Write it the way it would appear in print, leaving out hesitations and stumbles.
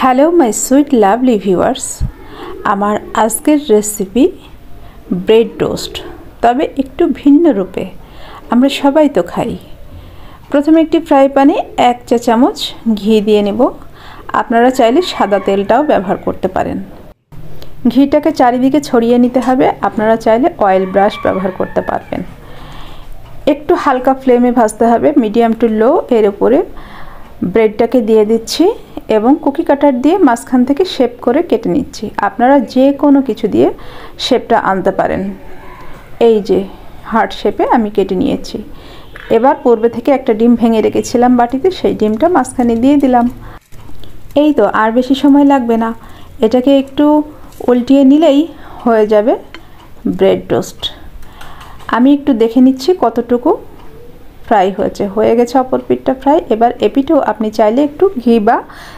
Hello my sweet lovely viewers, আমার আজকের recipe bread toast, তবে একটু ভিন্ন রূপে। আমরা সবাই তো খাই। প্রথমে একটি ফ্রাই প্যানে 1 চা চামচ ঘি দিয়ে নেব। আপনারা চাইলে সাদা তেলটাও ব্যবহার করতে পারেন। ঘিটাকে চারিদিকে ছড়িয়ে নিতে হবে। আপনারা চাইলে অয়েল ব্রাশ ব্যবহার করতে পারবেন। একটু হালকা ফ্লেমে ভাজতে হবে, মিডিয়াম টু লো। এর উপরে ব্রেডটাকে দিয়ে দিচ্ছি এবং কুকি কাটার দিয়ে মাঝখান থেকে শেপ করে কেটে নিচ্ছি। আপনারা যে কোনো কিছু দিয়ে শেপটা আনতে পারেন। এই যে হার্ট শেপে আমি কেটে নিয়েছি। এবার পূর্বে থেকে একটা ডিম ভেঙে রেখেছিলাম বাটিতে, সেই ডিমটা মাঝখানে দিয়ে দিলাম। এই তো, আর বেশি সময় লাগবে না। এটাকে একটু উল্টিয়ে নিলেই হয়ে যাবে ব্রেড টোস্ট। আমি একটু দেখে নিচ্ছি কতটুকু ফ্রাই হয়ে গেছে অপর পিঠটা ফ্রাই। এবার এপিটেও আপনি চাইলে একটু ঘি বা